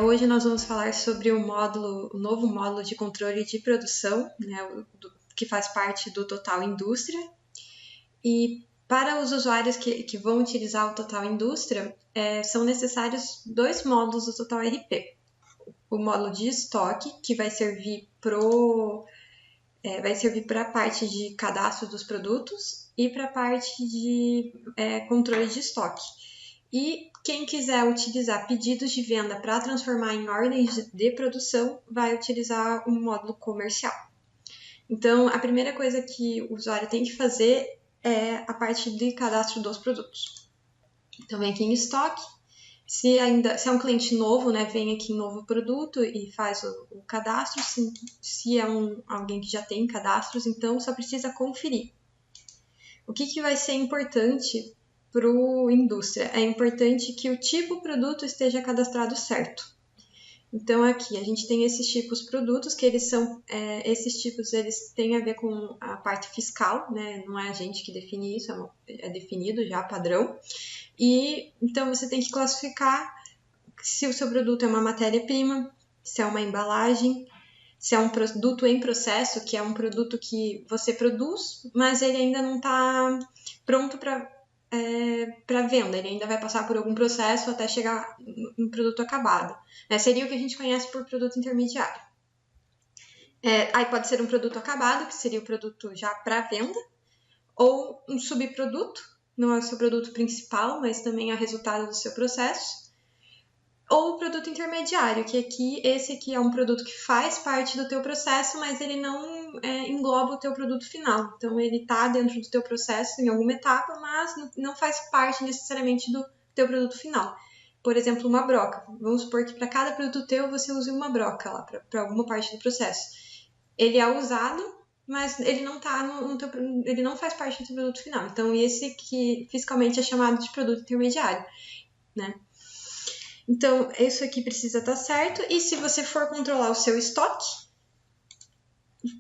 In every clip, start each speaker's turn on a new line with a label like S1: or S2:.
S1: Hoje nós vamos falar sobre o novo módulo de controle de produção, né, que faz parte do Total Indústria. E para os usuários que vão utilizar o Total Indústria, são necessários dois módulos do Total ERP. O módulo de estoque, que vai servir para a parte de cadastro dos produtos e para a parte de controle de estoque. E quem quiser utilizar pedidos de venda para transformar em ordens de produção, vai utilizar o módulo comercial. Então, a primeira coisa que o usuário tem que fazer é a parte de cadastro dos produtos. Então, vem aqui em estoque. Se é um cliente novo, né, vem aqui em novo produto e faz o cadastro. Se é alguém que já tem cadastros, então só precisa conferir. O que vai ser importante para a indústria? É importante que o tipo produto esteja cadastrado certo. Então, aqui a gente tem esses tipos de produtos, que esses tipos eles têm a ver com a parte fiscal, né? Não é a gente que define isso, é definido já, padrão. E então você tem que classificar se o seu produto é uma matéria-prima, se é uma embalagem, se é um produto em processo, que é um produto que você produz, mas ele ainda não está pronto para venda, ele ainda vai passar por algum processo até chegar no produto acabado. Seria o que a gente conhece por produto intermediário. Aí pode ser um produto acabado, que seria o produto já para venda, ou um subproduto, não é o seu produto principal, mas também é resultado do seu processo. Ou o produto intermediário, que esse aqui é um produto que faz parte do teu processo, mas ele não engloba o teu produto final. Então, ele está dentro do teu processo em alguma etapa, mas não faz parte necessariamente do teu produto final. Por exemplo, uma broca. Vamos supor que para cada produto teu você use uma broca lá, para alguma parte do processo. Ele é usado, mas ele não ele não faz parte do teu produto final. Então, esse que fiscalmente é chamado de produto intermediário, né? Então, isso aqui precisa estar certo. E se você for controlar o seu estoque,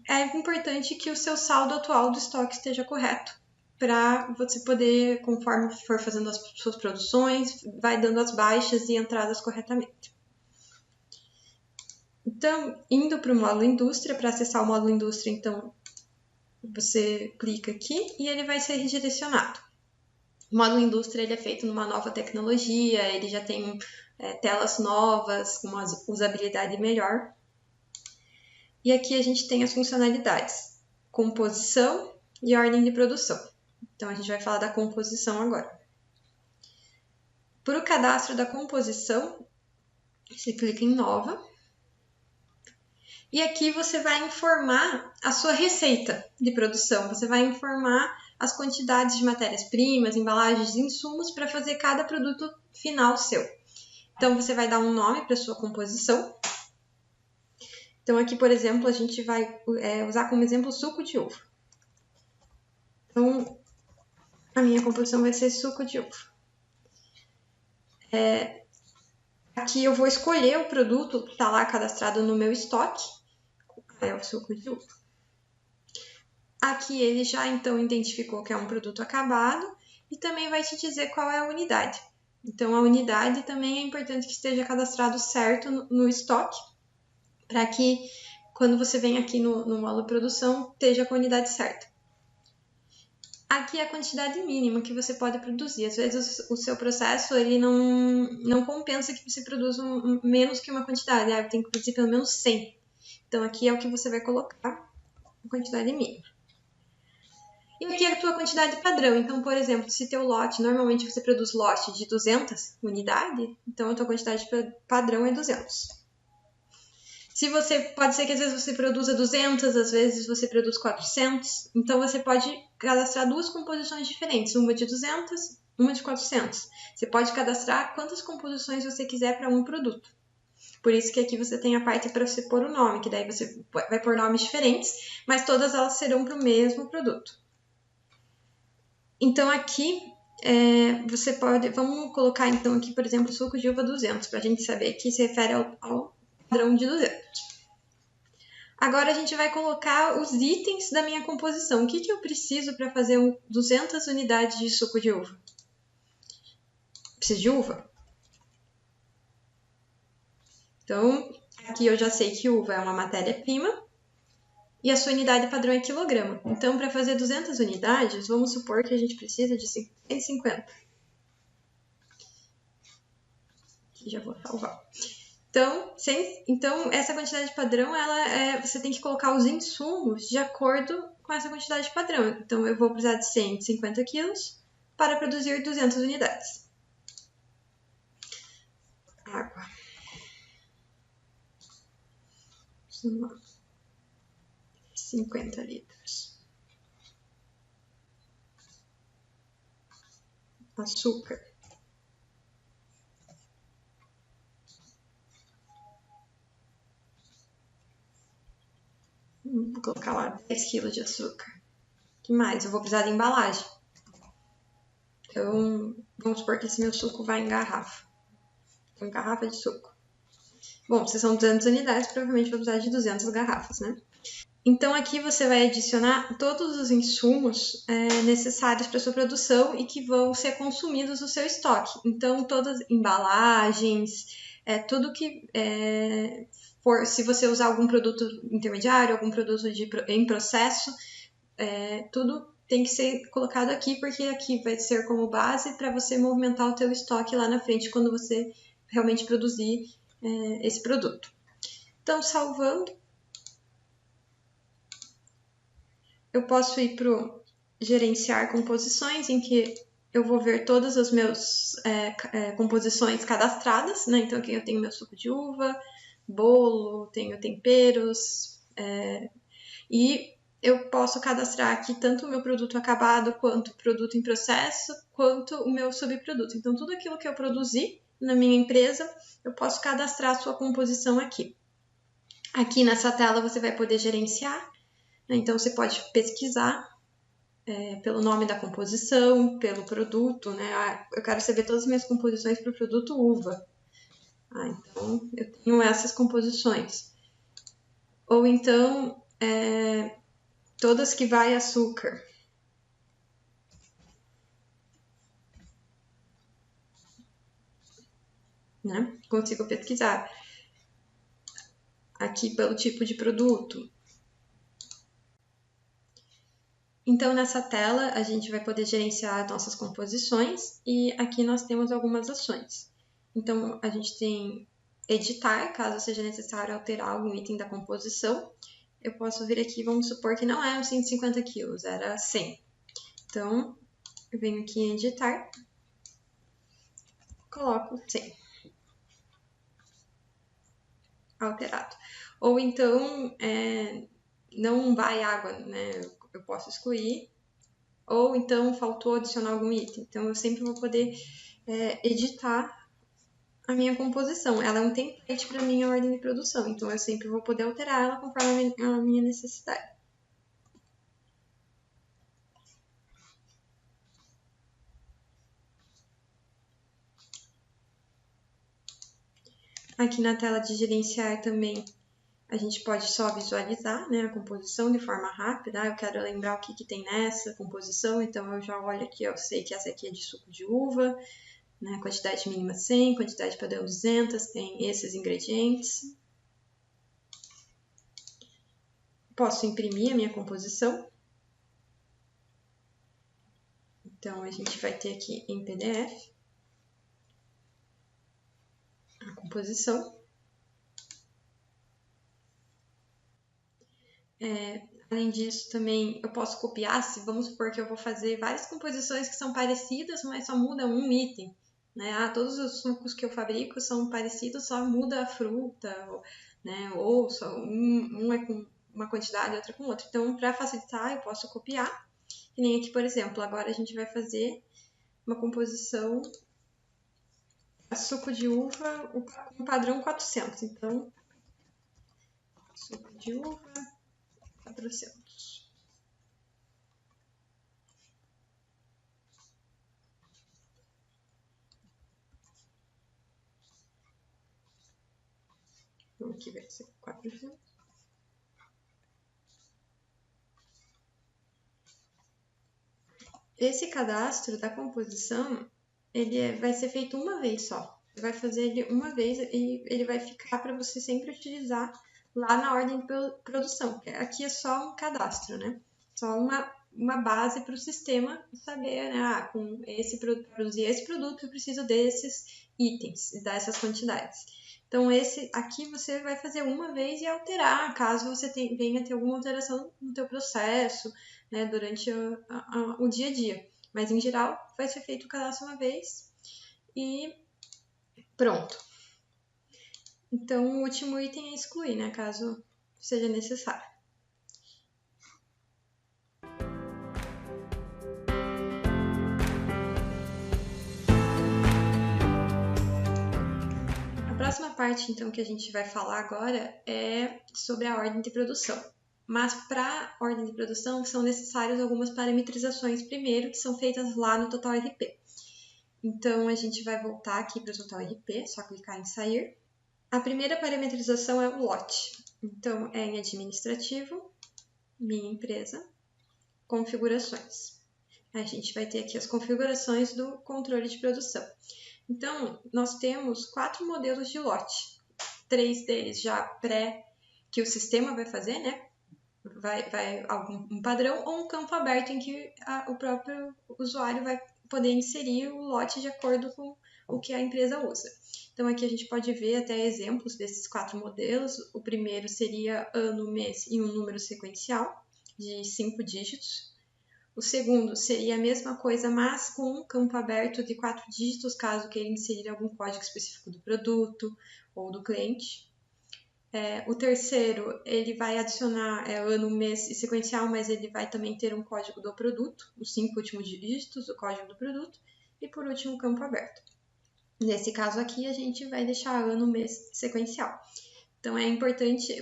S1: é importante que o seu saldo atual do estoque esteja correto, para você poder, conforme for fazendo as suas produções, vai dando as baixas e entradas corretamente. Então, indo para o módulo indústria, para acessar o módulo indústria, então, você clica aqui e ele vai ser redirecionado. O módulo indústria ele é feito numa nova tecnologia, ele já tem telas novas, com uma usabilidade melhor. E aqui a gente tem as funcionalidades, composição e ordem de produção. Então, a gente vai falar da composição agora. Para o cadastro da composição, você clica em nova. E aqui você vai informar a sua receita de produção. Você vai informar as quantidades de matérias-primas, embalagens e insumos para fazer cada produto final seu. Então, você vai dar um nome para a sua composição. Então, aqui, por exemplo, a gente vai usar como exemplo suco de uva. Então, a minha composição vai ser suco de uva. Aqui eu vou escolher o produto que está lá cadastrado no meu estoque. É o suco de uva. Aqui ele já, então, identificou que é um produto acabado e também vai te dizer qual é a unidade. Então, a unidade também é importante que esteja cadastrado certo no estoque, para que, quando você vem aqui no módulo de produção, esteja com a unidade certa. Aqui é a quantidade mínima que você pode produzir. Às vezes, o seu processo ele não compensa que você produza menos que uma quantidade. Tem que produzir pelo menos 100. Então, aqui é o que você vai colocar, a quantidade mínima. E aqui é a tua quantidade padrão. Então, por exemplo, se teu lote, normalmente você produz lote de 200 unidades, então a tua quantidade padrão é 200. Pode ser que às vezes você produza 200, às vezes você produz 400. Então, você pode cadastrar duas composições diferentes, uma de 200, uma de 400. Você pode cadastrar quantas composições você quiser para um produto. Por isso que aqui você tem a parte para você pôr o nome, que daí você vai pôr nomes diferentes, mas todas elas serão para o mesmo produto. Então, aqui, você pode... Vamos colocar, então, aqui, por exemplo, suco de uva 200, para a gente saber que se refere ao padrão de 200. Agora, a gente vai colocar os itens da minha composição. O que eu preciso para fazer 200 unidades de suco de uva? Preciso de uva? Então, aqui eu já sei que uva é uma matéria-prima e a sua unidade padrão é quilograma. Então, para fazer 200 unidades, vamos supor que a gente precisa de 150. Aqui já vou salvar. Então, essa quantidade padrão, você tem que colocar os insumos de acordo com essa quantidade padrão. Então, eu vou precisar de 150 quilos para produzir 200 unidades. Água. 50 litros. Açúcar. Vou colocar lá 10 kg de açúcar. O que mais? Eu vou precisar de embalagem. Então, vamos supor que esse meu suco vai em garrafa. Então, garrafa de suco. Bom, se são 200 unidades, provavelmente vou precisar de 200 garrafas, né? Então, aqui você vai adicionar todos os insumos necessários para sua produção e que vão ser consumidos no seu estoque. Então, todas as embalagens, tudo que for, se você usar algum produto intermediário, algum produto em processo, tudo tem que ser colocado aqui, porque aqui vai ser como base para você movimentar o teu estoque lá na frente, quando você realmente produzir esse produto. Então, salvando, eu posso ir para o gerenciar composições, em que eu vou ver todas as minhas composições cadastradas, né? Então aqui eu tenho meu suco de uva, bolo, tenho temperos, e eu posso cadastrar aqui tanto o meu produto acabado, quanto o produto em processo, quanto o meu subproduto. Então tudo aquilo que eu produzi na minha empresa, eu posso cadastrar a sua composição aqui. Aqui nessa tela você vai poder gerenciar. Então, você pode pesquisar pelo nome da composição, pelo produto, né? Eu quero saber todas as minhas composições para o produto uva. Então, eu tenho essas composições. Ou então, todas que vai açúcar. Né? Consigo pesquisar. Aqui pelo tipo de produto. Então, nessa tela, a gente vai poder gerenciar nossas composições e aqui nós temos algumas ações. Então, a gente tem editar, caso seja necessário alterar algum item da composição. Eu posso vir aqui, vamos supor que não é uns 150 quilos, era 100. Então, eu venho aqui em editar, coloco 100. Alterado. Ou então, não vai água, né? Eu posso excluir. Ou então faltou adicionar algum item. Então eu sempre vou poder editar a minha composição. Ela é um template para a minha ordem de produção, então eu sempre vou poder alterar ela conforme a minha necessidade. Aqui na tela de gerenciar também a gente pode só visualizar, né, a composição de forma rápida. Eu quero lembrar o que tem nessa composição, então eu já olho aqui, eu sei que essa aqui é de suco de uva, né, quantidade mínima 100, quantidade padrão 200, tem esses ingredientes. Posso imprimir a minha composição. Então, a gente vai ter aqui em PDF a composição. Além disso, também eu posso copiar, se vamos supor que eu vou fazer várias composições que são parecidas, mas só muda um item. Né? Todos os sucos que eu fabrico são parecidos, só muda a fruta, né? Ou só um é com uma quantidade, outra com outra. Então, para facilitar, eu posso copiar. Que nem aqui, por exemplo, agora a gente vai fazer uma composição suco de uva com padrão 400. Então, suco de uva 400. Então, aqui vai ser 400. Esse cadastro da composição, ele vai ser feito uma vez só. Você vai fazer ele uma vez e ele vai ficar para você sempre utilizar lá na ordem de produção. Aqui é só um cadastro, né? Só uma base para o sistema saber, né? Com produzir esse produto eu preciso desses itens, dessas quantidades. Então, esse aqui você vai fazer uma vez e alterar, caso você venha ter alguma alteração no teu processo, né, durante o dia a dia. Mas, em geral, vai ser feito o cadastro uma vez e pronto. Então, o último item é excluir, né, caso seja necessário. A próxima parte, então, que a gente vai falar agora é sobre a ordem de produção. Mas para a ordem de produção são necessárias algumas parametrizações primeiro, que são feitas lá no Total RP. Então, a gente vai voltar aqui para o Total RP, só clicar em sair. A primeira parametrização é o lote. Então, é em administrativo, minha empresa, configurações. A gente vai ter aqui as configurações do controle de produção. Então, nós temos 4 modelos de lote. 3 deles já que o sistema vai fazer, né? Vai um padrão ou um campo aberto em que o próprio usuário vai poder inserir o lote de acordo com o que a empresa usa. Então, aqui a gente pode ver até exemplos desses 4 modelos. O primeiro seria ano, mês e um número sequencial de 5 dígitos. O segundo seria a mesma coisa, mas com um campo aberto de 4 dígitos, caso queira inserir algum código específico do produto ou do cliente. O terceiro, ele vai adicionar ano, mês e sequencial, mas ele vai também ter um código do produto, os 5 últimos dígitos do código do produto. E por último, o campo aberto. Nesse caso aqui, a gente vai deixar ano, mês sequencial. Então, é importante,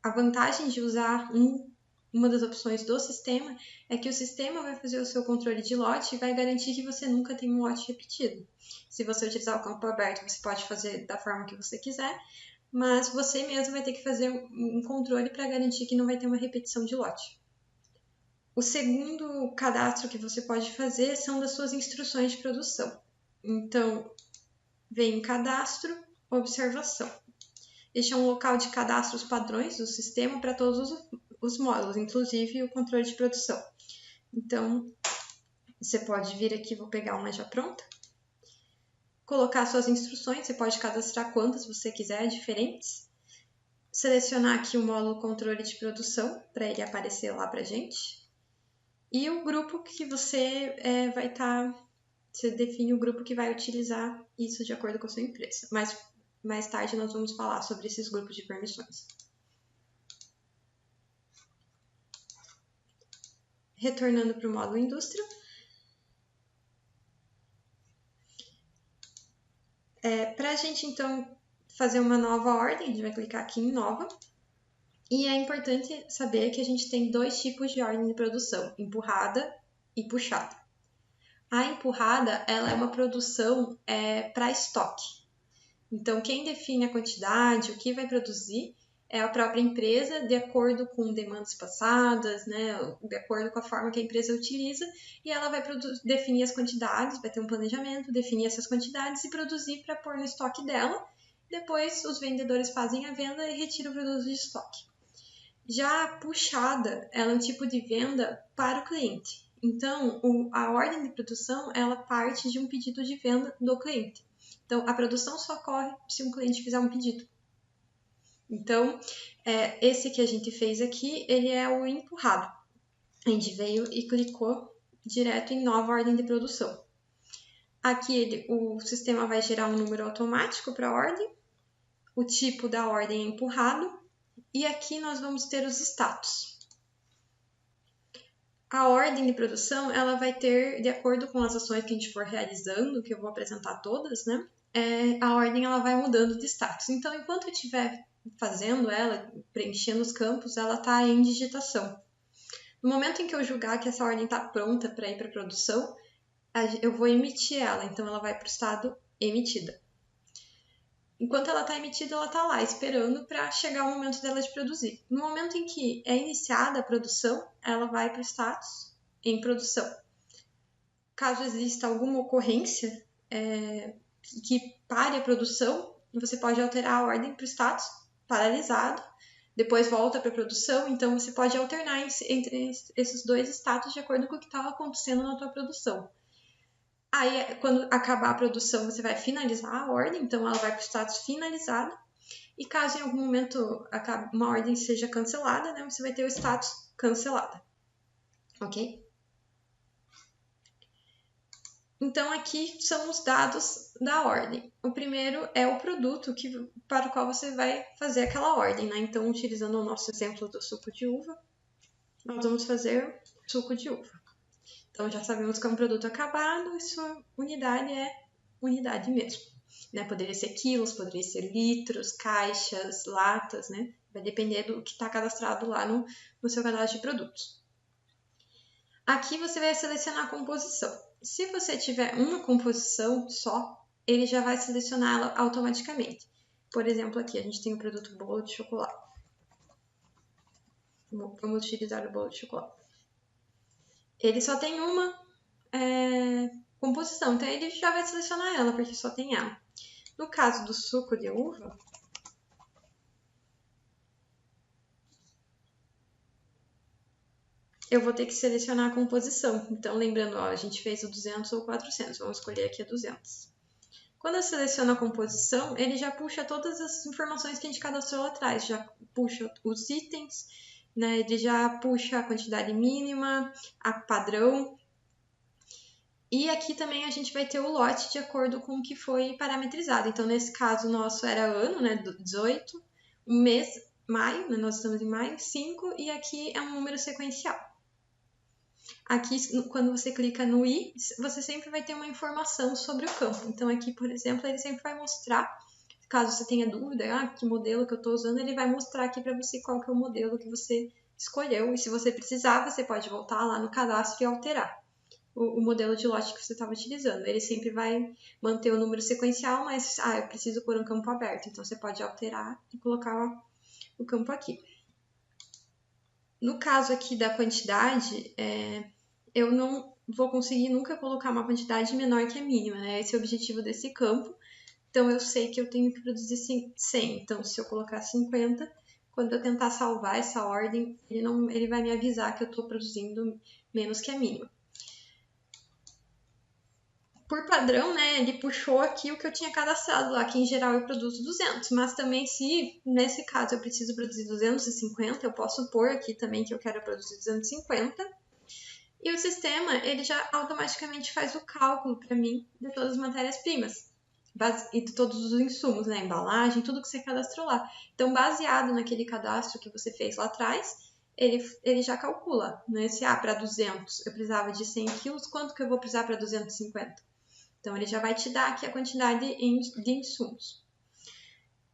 S1: a vantagem de usar uma das opções do sistema é que o sistema vai fazer o seu controle de lote e vai garantir que você nunca tenha um lote repetido. Se você utilizar o campo aberto, você pode fazer da forma que você quiser, mas você mesmo vai ter que fazer um controle para garantir que não vai ter uma repetição de lote. O segundo cadastro que você pode fazer são das suas instruções de produção. Então, vem cadastro, observação. Este é um local de cadastros padrões do sistema para todos os módulos, inclusive o controle de produção. Então, você pode vir aqui, vou pegar uma já pronta, colocar suas instruções, você pode cadastrar quantas você quiser, diferentes. Selecionar aqui o módulo controle de produção, para ele aparecer lá para a gente. E o grupo que você vai estar... Você define o grupo que vai utilizar isso de acordo com a sua empresa. Mas mais tarde nós vamos falar sobre esses grupos de permissões. Retornando para o módulo indústria. Para a gente, então, fazer uma nova ordem, a gente vai clicar aqui em nova. E é importante saber que a gente tem 2 tipos de ordem de produção, empurrada e puxada. A empurrada, ela é uma produção para estoque. Então, quem define a quantidade, o que vai produzir, é a própria empresa, de acordo com demandas passadas, né, de acordo com a forma que a empresa utiliza, e ela vai definir as quantidades, vai ter um planejamento, definir essas quantidades e produzir para pôr no estoque dela. Depois, os vendedores fazem a venda e retiram o produto de estoque. Já a puxada, ela é um tipo de venda para o cliente. Então, a ordem de produção, ela parte de um pedido de venda do cliente. Então, a produção só ocorre se um cliente fizer um pedido. Então, esse que a gente fez aqui, ele é o empurrado. A gente veio e clicou direto em nova ordem de produção. Aqui, o sistema vai gerar um número automático para a ordem. O tipo da ordem é empurrado. E aqui nós vamos ter os status. A ordem de produção, ela vai ter, de acordo com as ações que a gente for realizando, que eu vou apresentar todas, né? A ordem ela vai mudando de status. Então, enquanto eu estiver fazendo ela, preenchendo os campos, ela está em digitação. No momento em que eu julgar que essa ordem está pronta para ir para a produção, eu vou emitir ela. Então, ela vai para o estado emitida. Enquanto ela está emitida, ela está lá, esperando para chegar o momento dela de produzir. No momento em que é iniciada a produção, ela vai para o status em produção. Caso exista alguma ocorrência, que pare a produção, você pode alterar a ordem para o status paralisado, depois volta para a produção, então você pode alternar entre esses dois status de acordo com o que estava acontecendo na tua produção. Aí, quando acabar a produção, você vai finalizar a ordem, então ela vai para o status finalizado. E caso em algum momento uma ordem seja cancelada, né, você vai ter o status cancelada. Ok? Então, aqui são os dados da ordem. O primeiro é o produto para o qual você vai fazer aquela ordem, né? Então, utilizando o nosso exemplo do suco de uva, nós vamos fazer suco de uva. Então, já sabemos que é um produto acabado e sua unidade é unidade mesmo. Né? Poderia ser quilos, poderia ser litros, caixas, latas, né? Vai depender do que está cadastrado lá no seu cadastro de produtos. Aqui você vai selecionar a composição. Se você tiver uma composição só, ele já vai selecionar ela automaticamente. Por exemplo, aqui a gente tem o produto bolo de chocolate. Vamos utilizar o bolo de chocolate. Ele só tem uma composição, então ele já vai selecionar ela, porque só tem ela. No caso do suco de uva, eu vou ter que selecionar a composição. Então, lembrando, ó, a gente fez o 200 ou 400. Vamos escolher aqui a 200. Quando eu seleciono a composição, ele já puxa todas as informações que a gente cadastrou lá atrás. Já puxa os itens, né? Ele já puxa a quantidade mínima, a padrão. E aqui também a gente vai ter o lote de acordo com o que foi parametrizado. Então, nesse caso, nosso era ano, né? 18. Um mês, maio, né? Nós estamos em maio, 5. E aqui é um número sequencial. Aqui, quando você clica no i, você sempre vai ter uma informação sobre o campo. Então, aqui, por exemplo, ele sempre vai mostrar, caso você tenha dúvida, que modelo que eu estou usando, ele vai mostrar aqui para você qual que é o modelo que você escolheu. E se você precisar, você pode voltar lá no cadastro e alterar o modelo de lote que você estava utilizando. Ele sempre vai manter o número sequencial, mas, eu preciso pôr um campo aberto. Então, você pode alterar e colocar o campo aqui. No caso aqui da quantidade, eu não vou conseguir nunca colocar uma quantidade menor que a mínima, né? Esse é o objetivo desse campo. Então, eu sei que eu tenho que produzir 100. Então, se eu colocar 50, quando eu tentar salvar essa ordem, ele vai me avisar que eu estou produzindo menos que a mínima. Por padrão, né, ele puxou aqui o que eu tinha cadastrado lá, que em geral eu produzo 200, mas também se nesse caso eu preciso produzir 250, eu posso pôr aqui também que eu quero produzir 250. E o sistema, ele já automaticamente faz o cálculo para mim de todas as matérias-primas e de todos os insumos, né, embalagem, tudo que você cadastrou lá. Então, baseado naquele cadastro que você fez lá atrás, ele já calcula, né, se para 200 eu precisava de 100 quilos, quanto que eu vou precisar para 250? Então, ele já vai te dar aqui a quantidade de insumos.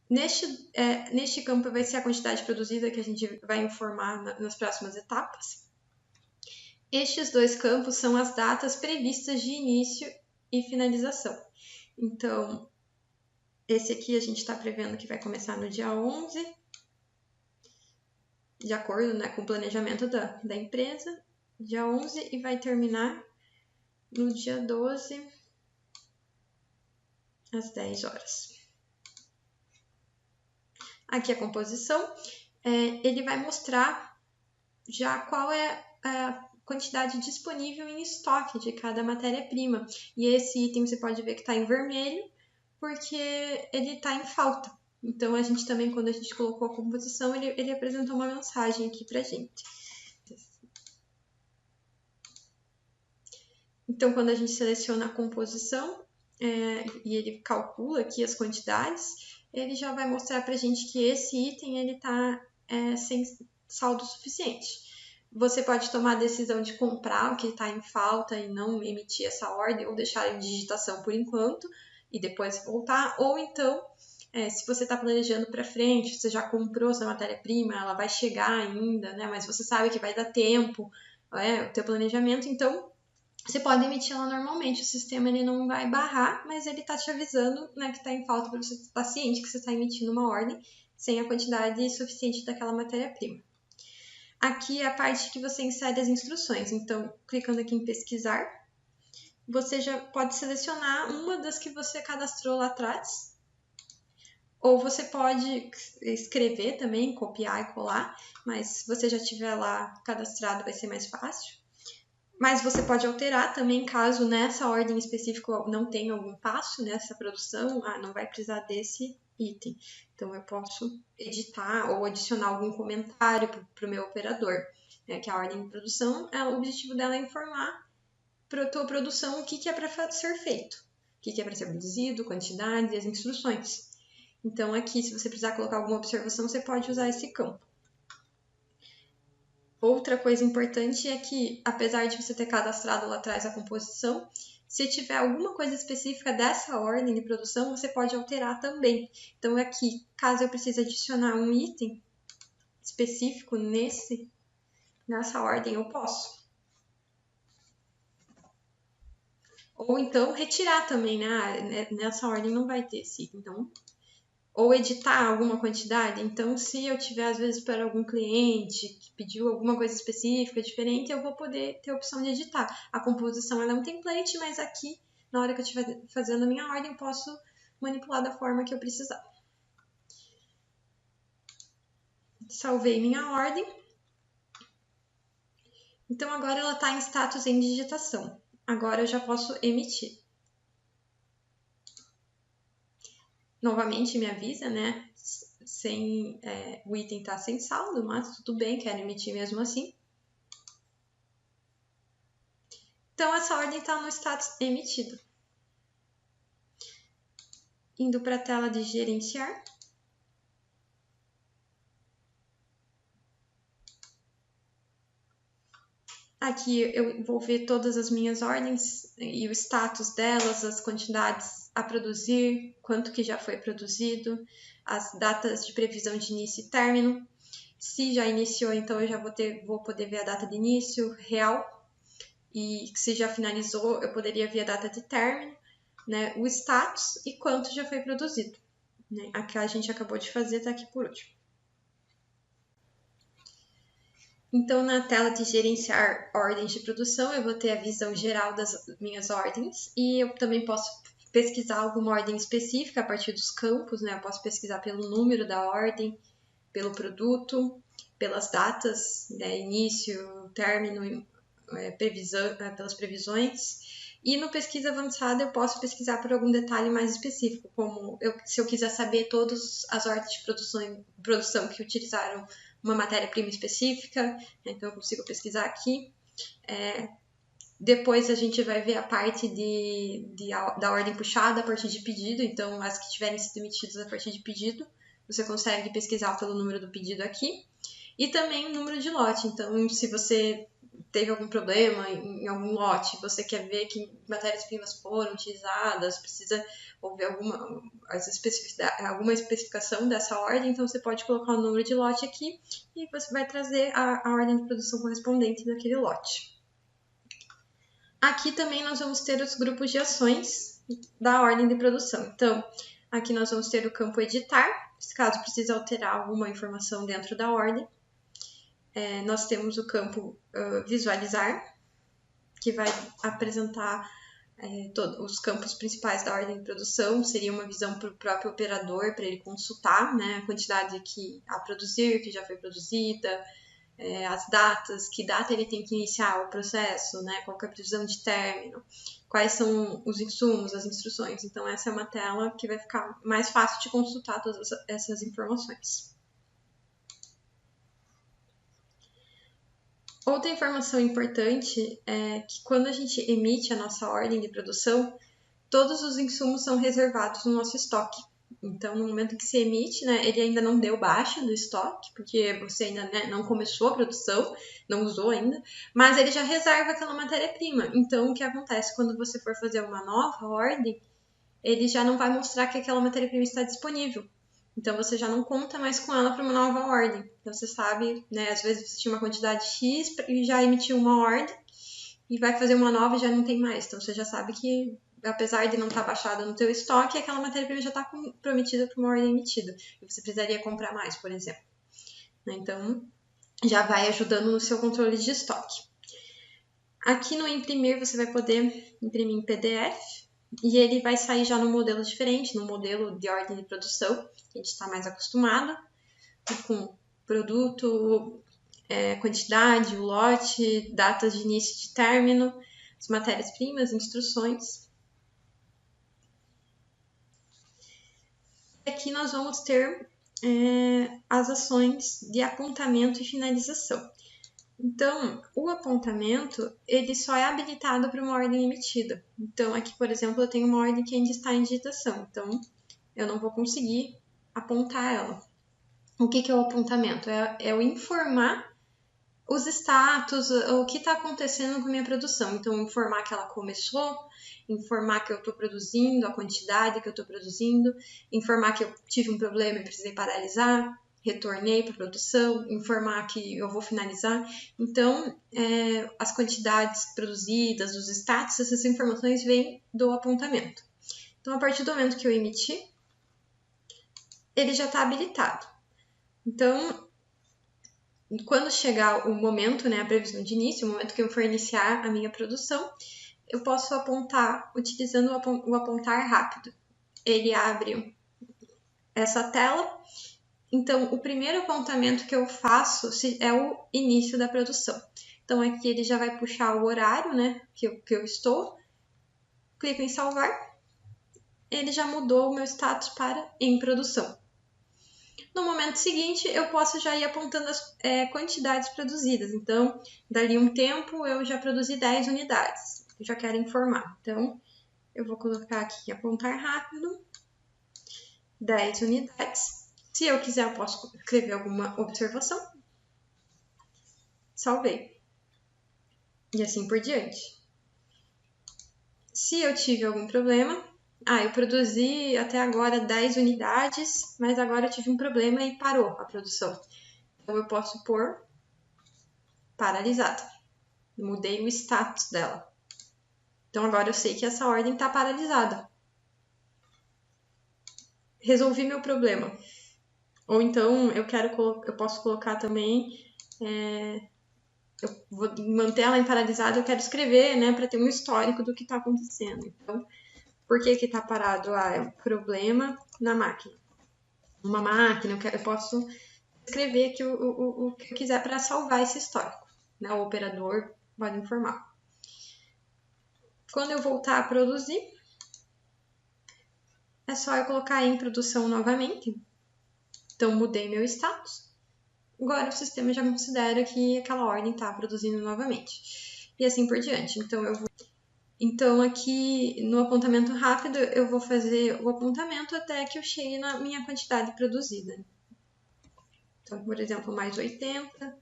S1: Neste campo vai ser a quantidade produzida que a gente vai informar nas próximas etapas. Estes dois campos são as datas previstas de início e finalização. Então, esse aqui a gente está prevendo que vai começar no dia 11, de acordo, né, com o planejamento da empresa, dia 11, e vai terminar no dia 12, às 10 horas. Aqui a composição, ele vai mostrar já qual é a quantidade disponível em estoque de cada matéria-prima. E esse item você pode ver que está em vermelho, porque ele está em falta. Então, a gente também, quando a gente colocou a composição, ele apresentou uma mensagem aqui para a gente. Então, quando a gente seleciona a composição e ele calcula aqui as quantidades, ele já vai mostrar para a gente que esse item está sem saldo suficiente. Você pode tomar a decisão de comprar o que está em falta e não emitir essa ordem ou deixar em digitação por enquanto e depois voltar. Ou então, se você está planejando para frente, você já comprou essa matéria-prima, ela vai chegar ainda, né? Mas você sabe que vai dar tempo, o teu planejamento, então você pode emitir ela normalmente. O sistema ele não vai barrar, mas ele está te avisando, né, que está em falta para você estar ciente que você está emitindo uma ordem sem a quantidade suficiente daquela matéria-prima. Aqui é a parte que você insere as instruções. Então, clicando aqui em pesquisar, você já pode selecionar uma das que você cadastrou lá atrás. Ou você pode escrever também, copiar e colar, mas se você já tiver lá cadastrado vai ser mais fácil. Mas você pode alterar também, caso nessa ordem específica não tenha algum passo nessa produção, não vai precisar desse item. Então eu posso editar ou adicionar algum comentário para o meu operador, né? Que a ordem de produção, o objetivo dela é informar para a tua produção o que é para ser feito, o que é para ser produzido, quantidade e as instruções. Então aqui, se você precisar colocar alguma observação, você pode usar esse campo. Outra coisa importante é que, apesar de você ter cadastrado lá atrás a composição, se tiver alguma coisa específica dessa ordem de produção, você pode alterar também. Então aqui, caso eu precise adicionar um item específico nessa ordem, eu posso. Ou então retirar também, né? Nessa ordem não vai ter esse item. Então, ou editar alguma quantidade. Então, se eu tiver, às vezes, para algum cliente que pediu alguma coisa específica, diferente, eu vou poder ter a opção de editar. A composição ela é um template, mas aqui, na hora que eu estiver fazendo a minha ordem, eu posso manipular da forma que eu precisar. Salvei minha ordem. Então, agora ela está em status em digitação. Agora eu já posso emitir. Novamente me avisa, né? O item está sem saldo, mas tudo bem, quero emitir mesmo assim. Então, essa ordem está no status emitido. Indo para a tela de gerenciar. Aqui eu vou ver todas as minhas ordens e o status delas, as quantidades a produzir, quanto que já foi produzido, as datas de previsão de início e término. Se já iniciou, então eu já vou poder ver a data de início real. E se já finalizou, eu poderia ver a data de término, né, o status e quanto já foi produzido. Né? A que a gente acabou de fazer está aqui por último. Então, na tela de gerenciar ordens de produção, eu vou ter a visão geral das minhas ordens e eu também posso pesquisar alguma ordem específica a partir dos campos, né? Eu posso pesquisar pelo número da ordem, pelo produto, pelas datas, né? Início, término, pelas previsões. E no pesquisa avançada eu posso pesquisar por algum detalhe mais específico, como se eu quiser saber todas as ordens de produção que utilizaram uma matéria-prima específica, então eu consigo pesquisar aqui. Depois a gente vai ver a parte da ordem puxada a partir de pedido, então as que tiverem sido emitidas a partir de pedido, você consegue pesquisar pelo número do pedido aqui. E também o número de lote, então se você teve algum problema em algum lote, você quer ver que matérias-primas foram utilizadas, precisa houver alguma especificação dessa ordem, então você pode colocar o número de lote aqui e você vai trazer a ordem de produção correspondente daquele lote. Aqui também nós vamos ter os grupos de ações da ordem de produção. Então, aqui nós vamos ter o campo editar, caso precise alterar alguma informação dentro da ordem. Nós temos o campo visualizar, que vai apresentar todos os campos principais da ordem de produção. Seria uma visão para o próprio operador, para ele consultar, né, a quantidade a produzir, que já foi produzida, as datas, que data ele tem que iniciar o processo, né, qual é a previsão de término, quais são os insumos, as instruções. Então, essa é uma tela que vai ficar mais fácil de consultar todas essas informações. Outra informação importante é que quando a gente emite a nossa ordem de produção, todos os insumos são reservados no nosso estoque. Então, no momento que se emite, né, ele ainda não deu baixa do estoque, porque você ainda não começou a produção, não usou ainda, mas ele já reserva aquela matéria-prima. Então, o que acontece quando você for fazer uma nova ordem, ele já não vai mostrar que aquela matéria-prima está disponível. Então, você já não conta mais com ela para uma nova ordem. Então, você sabe, né, às vezes você tinha uma quantidade X e já emitiu uma ordem e vai fazer uma nova e já não tem mais. Então, você já sabe que, apesar de não estar baixada no teu estoque, aquela matéria-prima já está comprometida para uma ordem emitida. E você precisaria comprar mais, por exemplo. Então, já vai ajudando no seu controle de estoque. Aqui no imprimir você vai poder imprimir em PDF e ele vai sair já num modelo diferente, no modelo de ordem de produção, que a gente está mais acostumado, com produto, quantidade, o lote, datas de início e de término, as matérias-primas, instruções. Aqui nós vamos ter as ações de apontamento e finalização. Então, o apontamento, ele só é habilitado para uma ordem emitida. Então, aqui, por exemplo, eu tenho uma ordem que ainda está em digitação. Então, eu não vou conseguir apontar ela. O que é o apontamento? É eu informar os status, o que está acontecendo com a minha produção. Então, informar que ela começou, informar que eu estou produzindo, a quantidade que eu estou produzindo, informar que eu tive um problema e precisei paralisar, retornei para a produção, informar que eu vou finalizar. Então, as quantidades produzidas, os status, essas informações vêm do apontamento. Então, a partir do momento que eu emiti, ele já está habilitado. Então, quando chegar o momento, a previsão de início, o momento que eu for iniciar a minha produção, eu posso apontar utilizando o apontar rápido. Ele abre essa tela. Então, o primeiro apontamento que eu faço é o início da produção. Então, aqui ele já vai puxar o horário, que eu estou. Clico em salvar. Ele já mudou o meu status para em produção. No momento seguinte, eu posso já ir apontando as quantidades produzidas. Então, dali um tempo, eu já produzi 10 unidades. Eu já quero informar. Então, eu vou colocar aqui apontar rápido, 10 unidades. Se eu quiser, eu posso escrever alguma observação. Salvei. E assim por diante. Se eu tive algum problema, eu produzi até agora 10 unidades, mas agora eu tive um problema e parou a produção. Então, eu posso pôr paralisada. Mudei o status dela. Então, agora eu sei que essa ordem está paralisada. Resolvi meu problema. Ou então, eu posso colocar também... eu vou manter ela em paralisada, eu quero escrever, para ter um histórico do que está acontecendo. Então, por que está parado? É um problema na máquina. Uma máquina, eu posso escrever aqui o que eu quiser para salvar esse histórico. O operador pode informar. Quando eu voltar a produzir, é só eu colocar em produção novamente. Então, mudei meu status. Agora, o sistema já considera que aquela ordem está produzindo novamente. E assim por diante. Então, aqui no apontamento rápido, eu vou fazer o apontamento até que eu chegue na minha quantidade produzida. Então, por exemplo, mais 80.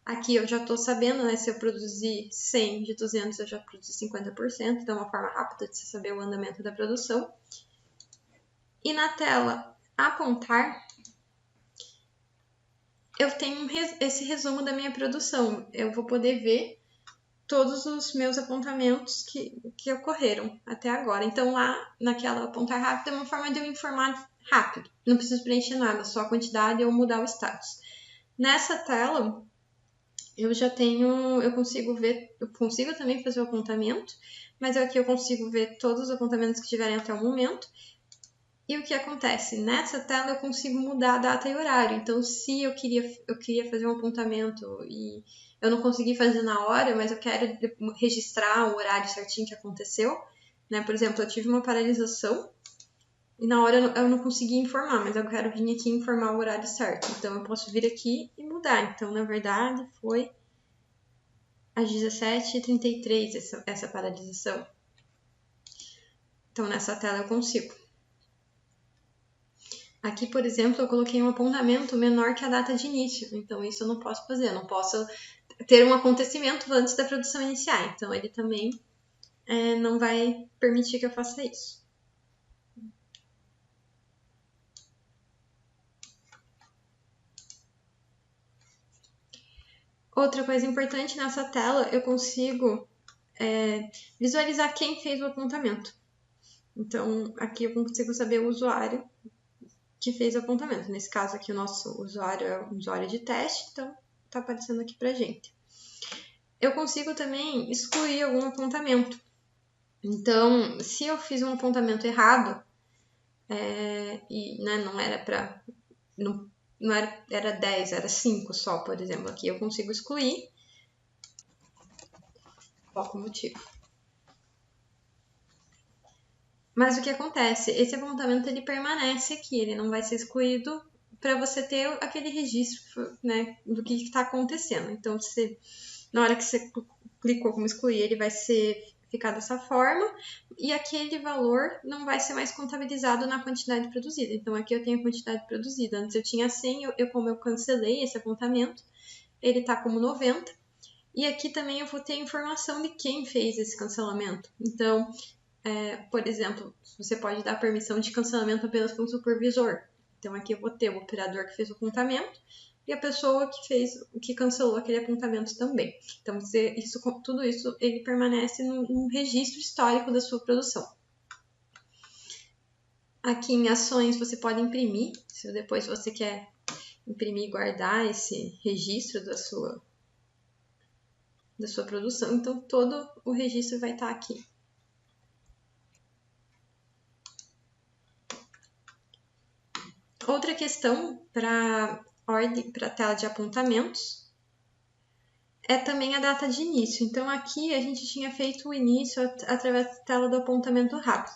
S1: Aqui eu já estou sabendo, se eu produzir 100 de 200, eu já produzi 50%. Então, é uma forma rápida de você saber o andamento da produção. E na tela apontar, eu tenho esse resumo da minha produção. Eu vou poder ver todos os meus apontamentos que ocorreram até agora. Então, lá naquela apontar rápido é uma forma de eu informar rápido. Não preciso preencher nada, só a quantidade ou mudar o status. Nessa tela, eu consigo também fazer o apontamento, mas aqui eu consigo ver todos os apontamentos que tiverem até o momento. E o que acontece? Nessa tela eu consigo mudar a data e horário. Então, se eu queria fazer um apontamento e eu não consegui fazer na hora, mas eu quero registrar o horário certinho que aconteceu, Por exemplo, eu tive uma paralisação e na hora eu não consegui informar, mas eu quero vir aqui informar o horário certo. Então, eu posso vir aqui e mudar. Então, na verdade, foi às 17h33 essa paralisação. Então, nessa tela eu consigo. Aqui, por exemplo, eu coloquei um apontamento menor que a data de início. Então, isso eu não posso fazer. Eu não posso ter um acontecimento antes da produção iniciar. Então, ele também não vai permitir que eu faça isso. Outra coisa importante, nessa tela eu consigo visualizar quem fez o apontamento. Então, aqui eu consigo saber o usuário que fez o apontamento. Nesse caso aqui, o nosso usuário é um usuário de teste, então está aparecendo aqui pra gente. eu consigo também excluir algum apontamento. Então, se eu fiz um apontamento errado, e né, não era para... Não era 10, era 5 só, por exemplo. Aqui eu consigo excluir. Qual o motivo? Mas o que acontece? Esse apontamento ele permanece aqui, ele não vai ser excluído para você ter aquele registro, né, do que está acontecendo. Então, na hora que você clicou como excluir, ele vai ficar dessa forma e aquele valor não vai ser mais contabilizado na quantidade produzida. Então, aqui eu tenho a quantidade produzida. Antes eu tinha 100, como eu cancelei esse apontamento, ele está como 90. E aqui também eu vou ter a informação de quem fez esse cancelamento. Então, por exemplo, você pode dar permissão de cancelamento apenas para um supervisor. Então, aqui eu vou ter o operador que fez o apontamento e a pessoa que cancelou aquele apontamento também. Então, tudo isso ele permanece no registro histórico da sua produção. Aqui em ações você pode imprimir, se depois você quer imprimir e guardar esse registro da sua produção. Então, todo o registro vai estar aqui. Outra questão para a tela de apontamentos é também a data de início. Então, aqui a gente tinha feito o início através da tela do apontamento rápido.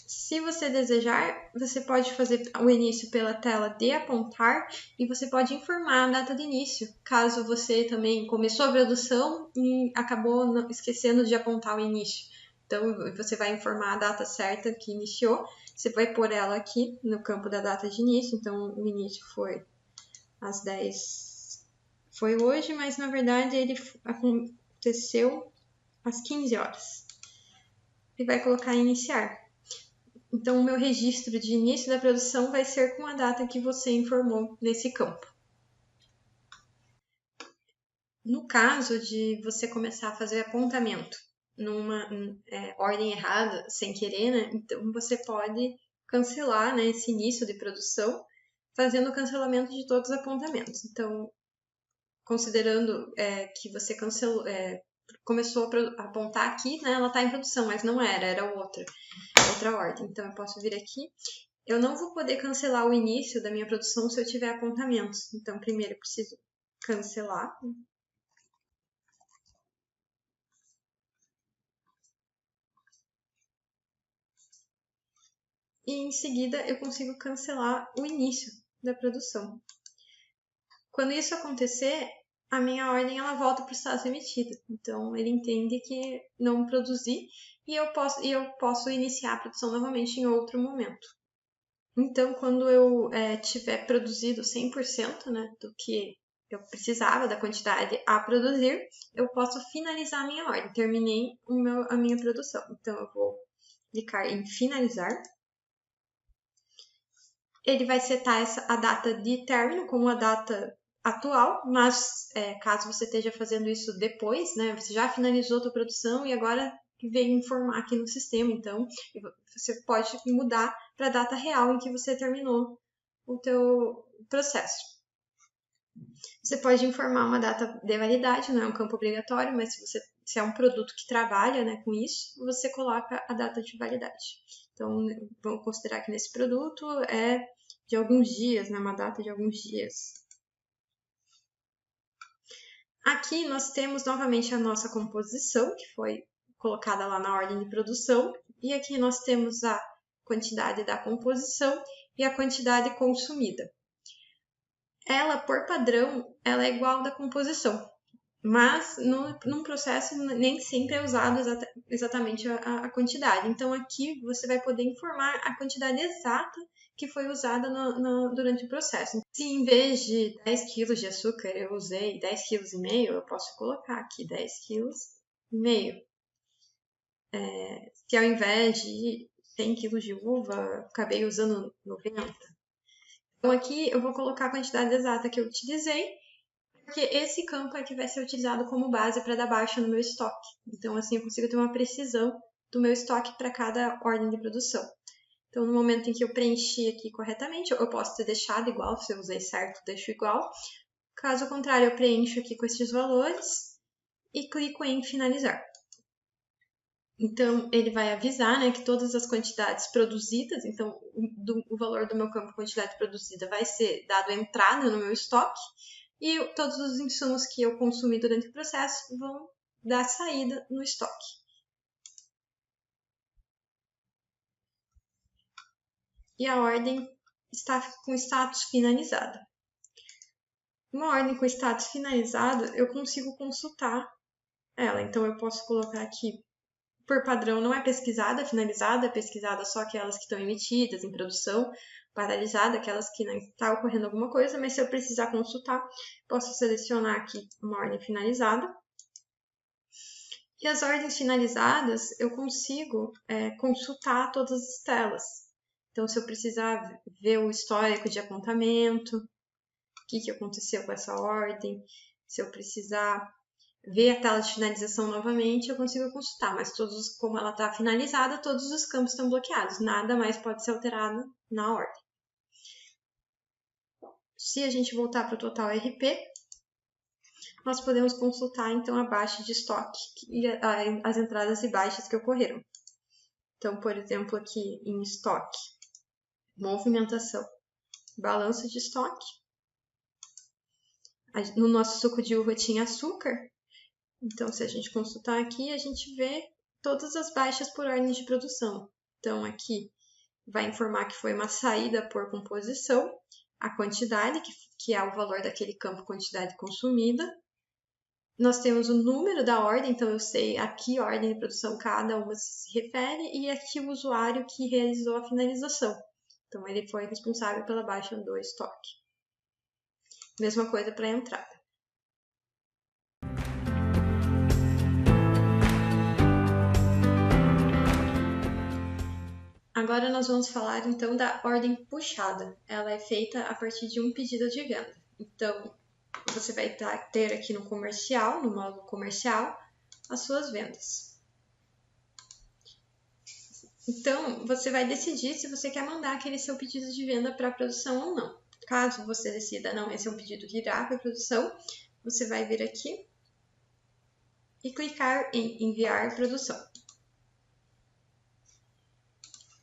S1: Se você desejar, você pode fazer o início pela tela de apontar e você pode informar a data de início, caso você também começou a produção e acabou esquecendo de apontar o início. Então, você vai informar a data certa que iniciou, você vai pôr ela aqui no campo da data de início. Então, o início foi às 10, foi hoje, mas na verdade ele aconteceu às 15 horas. E vai colocar iniciar. Então, o meu registro de início da produção vai ser com a data que você informou nesse campo. No caso de você começar a fazer apontamento numa ordem errada, sem querer, né? Então, você pode cancelar, né, esse início de produção, fazendo o cancelamento de todos os apontamentos. Então, considerando que você começou a apontar aqui, né, ela está em produção, mas não era outra ordem. Então, eu posso vir aqui. Eu não vou poder cancelar o início da minha produção se eu tiver apontamentos. Então, primeiro eu preciso cancelar. E em seguida eu consigo cancelar o início da produção. Quando isso acontecer, a minha ordem ela volta para o estado remetido. Então, ele entende que não produzi e eu posso iniciar a produção novamente em outro momento. Então, quando eu tiver produzido 100%, né, do que eu precisava, da quantidade a produzir, eu posso finalizar a minha ordem. Terminei a minha produção. Então, eu vou clicar em finalizar. Ele vai setar a data de término como a data atual, mas caso você esteja fazendo isso depois, né, você já finalizou a sua produção e agora veio informar aqui no sistema, então você pode mudar para a data real em que você terminou o teu processo. Você pode informar uma data de validade, não é um campo obrigatório, mas se é um produto que trabalha, né, com isso, você coloca a data de validade. Então, vamos considerar que nesse produto é de alguns dias, né, uma data de alguns dias. Aqui nós temos novamente a nossa composição, que foi colocada lá na ordem de produção, e aqui nós temos a quantidade da composição e a quantidade consumida. Ela, por padrão, ela é igual da composição, mas num processo nem sempre é usado exatamente a quantidade. Então, aqui você vai poder informar a quantidade exata que foi usada durante o processo. Se em vez de 10 kg de açúcar eu usei 10,5 kg, eu posso colocar aqui 10,5 kg. Se ao invés de 100 kg de uva, acabei usando 90. Então, aqui eu vou colocar a quantidade exata que eu utilizei, porque esse campo é que vai ser utilizado como base para dar baixa no meu estoque. Então, assim, eu consigo ter uma precisão do meu estoque para cada ordem de produção. Então, no momento em que eu preenchi aqui corretamente, eu posso ter deixado igual, se eu usei certo, deixo igual. Caso contrário, eu preencho aqui com esses valores e clico em finalizar. Então, ele vai avisar, né, que todas as quantidades produzidas, então o valor do meu campo quantidade produzida vai ser dado entrada no meu estoque e todos os insumos que eu consumi durante o processo vão dar saída no estoque. E a ordem está com status finalizado. Uma ordem com status finalizado, eu consigo consultar ela. Então, eu posso colocar aqui, por padrão, não é pesquisada, finalizada, é pesquisada só aquelas que estão emitidas em produção, paralisada, aquelas que não está ocorrendo alguma coisa, mas se eu precisar consultar, posso selecionar aqui uma ordem finalizada. E as ordens finalizadas, eu consigo consultar todas as telas. Então, se eu precisar ver o histórico de apontamento, o que aconteceu com essa ordem, se eu precisar ver a tela de finalização novamente, eu consigo consultar, mas como ela está finalizada, todos os campos estão bloqueados, nada mais pode ser alterado na ordem. Se a gente voltar para o total RP, nós podemos consultar então a baixa de estoque e as entradas e baixas que ocorreram. Então, por exemplo, aqui em estoque, movimentação, balanço de estoque. No nosso suco de uva tinha açúcar, então se a gente consultar aqui, a gente vê todas as baixas por ordem de produção. Então, aqui vai informar que foi uma saída por composição, a quantidade, que é o valor daquele campo quantidade consumida. Nós temos o número da ordem, então eu sei a que ordem de produção cada uma se refere, e aqui o usuário que realizou a finalização. Então, ele foi responsável pela baixa do estoque. Mesma coisa para a entrada. Agora nós vamos falar então da ordem puxada. Ela é feita a partir de um pedido de venda. Então, você vai ter aqui no comercial, no módulo comercial, as suas vendas. Então, você vai decidir se você quer mandar aquele seu pedido de venda para a produção ou não. Caso você decida, não, esse é um pedido que irá para a produção, você vai vir aqui e clicar em enviar produção.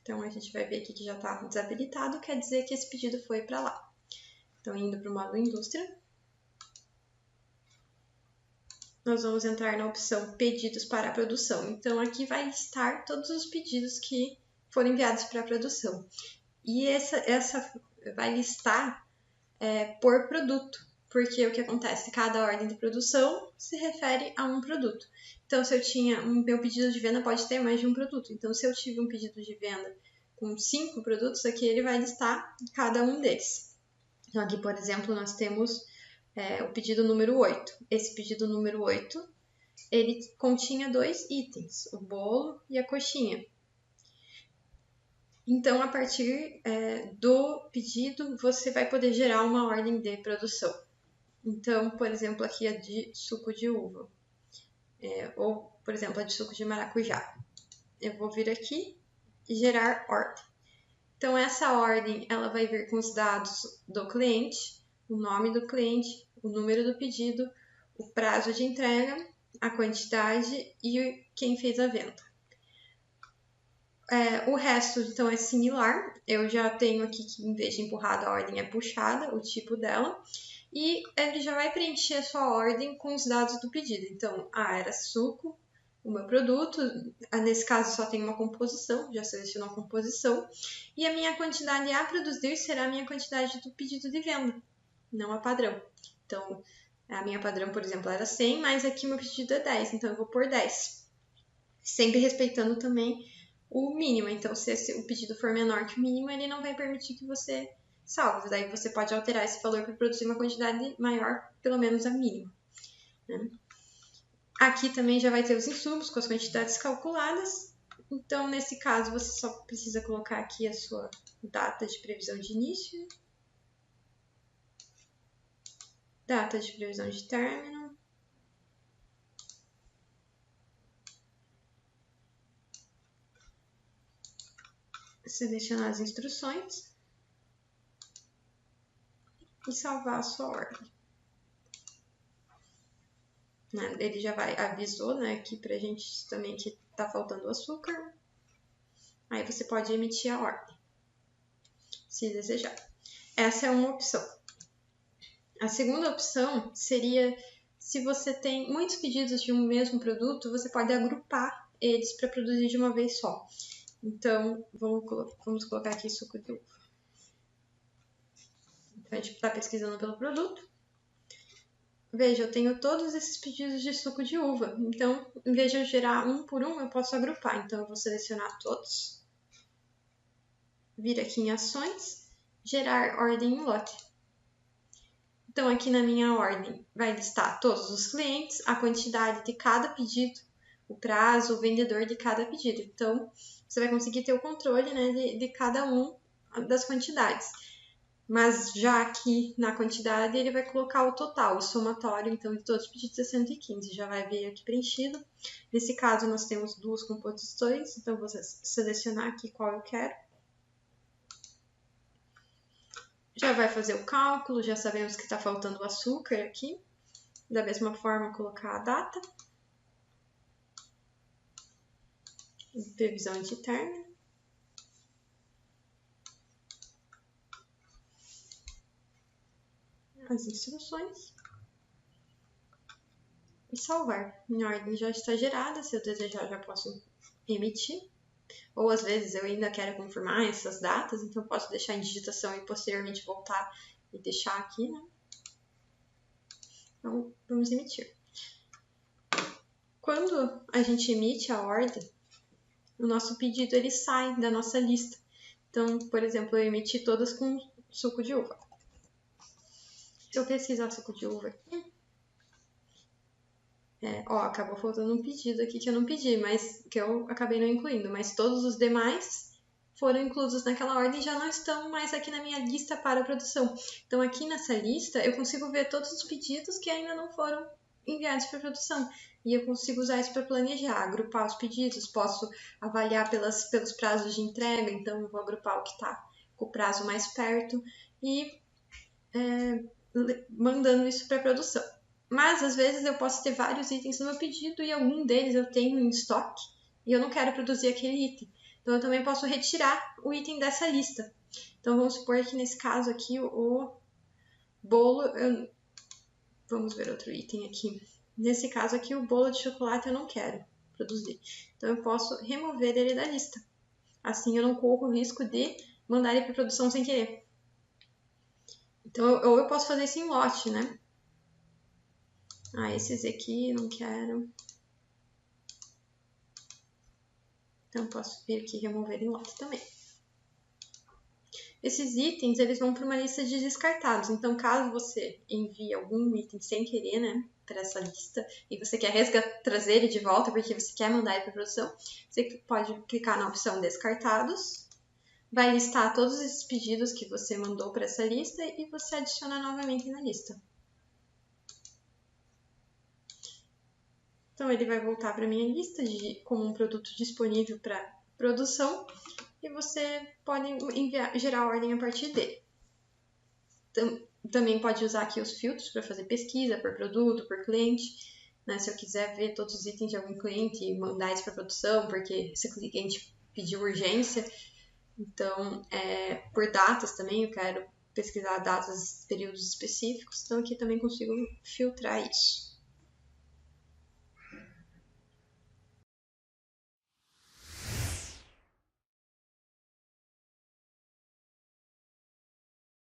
S1: Então, a gente vai ver aqui que já está desabilitado, quer dizer que esse pedido foi para lá. Então, indo para o módulo indústria, nós vamos entrar na opção pedidos para a produção. Então, aqui vai estar todos os pedidos que foram enviados para a produção. E essa vai listar por produto, porque o que acontece? Cada ordem de produção se refere a um produto. Então, se eu tinha meu pedido de venda pode ter mais de um produto. Então, se eu tive um pedido de venda com 5 produtos, aqui ele vai listar cada um deles. Então, aqui, por exemplo, nós temos o pedido número 8. Esse pedido número 8, ele continha 2 itens, o bolo e a coxinha. Então, a partir do pedido, você vai poder gerar uma ordem de produção. Então, por exemplo, aqui é de suco de uva. Ou, por exemplo, a de suco de maracujá. Eu vou vir aqui e gerar ordem. Então, essa ordem, ela vai vir com os dados do cliente, o nome do cliente, o número do pedido, o prazo de entrega, a quantidade e quem fez a venda. O resto, então, é similar. Eu já tenho aqui que, em vez de empurrada, a ordem é puxada, o tipo dela. E ele já vai preencher a sua ordem com os dados do pedido. Então, era suco, o meu produto. Nesse caso, só tem uma composição, já selecionou a composição. E a minha quantidade a produzir será a minha quantidade do pedido de venda, não a padrão. Então, a minha padrão, por exemplo, era 100, mas aqui meu pedido é 10, então eu vou pôr 10. Sempre respeitando também o mínimo. Então, se o pedido for menor que o mínimo, ele não vai permitir que você salve. Daí você pode alterar esse valor para produzir uma quantidade maior, pelo menos a mínima. Né? Aqui também já vai ter os insumos com as quantidades calculadas. Então, nesse caso, você só precisa colocar aqui a sua data de previsão de início, data de previsão de término, selecionar as instruções e salvar a sua ordem. né? Ele já avisou, né, aqui pra gente também que tá faltando açúcar. Aí você pode emitir a ordem, se desejar. Essa é uma opção. A segunda opção seria, se você tem muitos pedidos de um mesmo produto, você pode agrupar eles para produzir de uma vez só. Então, vamos colocar aqui suco de uva. Então, a gente está pesquisando pelo produto. Veja, eu tenho todos esses pedidos de suco de uva. Então, em vez de eu gerar um por um, eu posso agrupar. Então, eu vou selecionar todos. Vir aqui em ações, gerar ordem em lote. Então, aqui na minha ordem vai listar todos os clientes, a quantidade de cada pedido, o prazo, o vendedor de cada pedido. Então, você vai conseguir ter o controle, né, de cada um das quantidades. Mas já aqui na quantidade, ele vai colocar o total, o somatório, então, de todos os pedidos é 115. Já vai ver aqui preenchido. Nesse caso, nós temos duas composições, então, eu vou selecionar aqui qual eu quero. Já vai fazer o cálculo, já sabemos que está faltando o açúcar aqui. Da mesma forma, colocar a data. Previsão de término. As instruções. E salvar. Minha ordem já está gerada, se eu desejar já posso emitir. Ou às vezes eu ainda quero confirmar essas datas, então eu posso deixar em digitação e posteriormente voltar e deixar aqui, né? Então, vamos emitir. Quando a gente emite a ordem, o nosso pedido ele sai da nossa lista. Então, por exemplo, eu emiti todas com suco de uva. Se eu pesquisar suco de uva aqui, acabou faltando um pedido aqui que eu não pedi, mas que eu acabei não incluindo, mas todos os demais foram inclusos naquela ordem e já não estão mais aqui na minha lista para produção. Então, aqui nessa lista, eu consigo ver todos os pedidos que ainda não foram enviados para produção. E eu consigo usar isso para planejar, agrupar os pedidos, posso avaliar pelos prazos de entrega, então eu vou agrupar o que está com o prazo mais perto e mandando isso para produção. Mas, às vezes, eu posso ter vários itens no meu pedido e algum deles eu tenho em estoque e eu não quero produzir aquele item. Então, eu também posso retirar o item dessa lista. Então, vamos supor que nesse caso aqui, o bolo... Vamos ver outro item aqui. Nesse caso aqui, o bolo de chocolate eu não quero produzir. Então, eu posso remover ele da lista. Assim, eu não corro o risco de mandar ele para produção sem querer. Então, ou eu posso fazer isso em lote, né? Esses aqui não quero. Então, posso vir aqui e remover em lote também. Esses itens, eles vão para uma lista de descartados. Então, caso você envie algum item sem querer, né, para essa lista, e você quer trazer ele de volta porque você quer mandar ele para produção, você pode clicar na opção descartados, vai listar todos esses pedidos que você mandou para essa lista e você adiciona novamente na lista. Então, ele vai voltar para a minha lista como um produto disponível para produção e você pode gerar ordem a partir dele. Também pode usar aqui os filtros para fazer pesquisa por produto, por cliente. Né? Se eu quiser ver todos os itens de algum cliente e mandar isso para produção, porque esse cliente pediu urgência. Então, por datas também, eu quero pesquisar datas, períodos específicos. Então, aqui também consigo filtrar isso.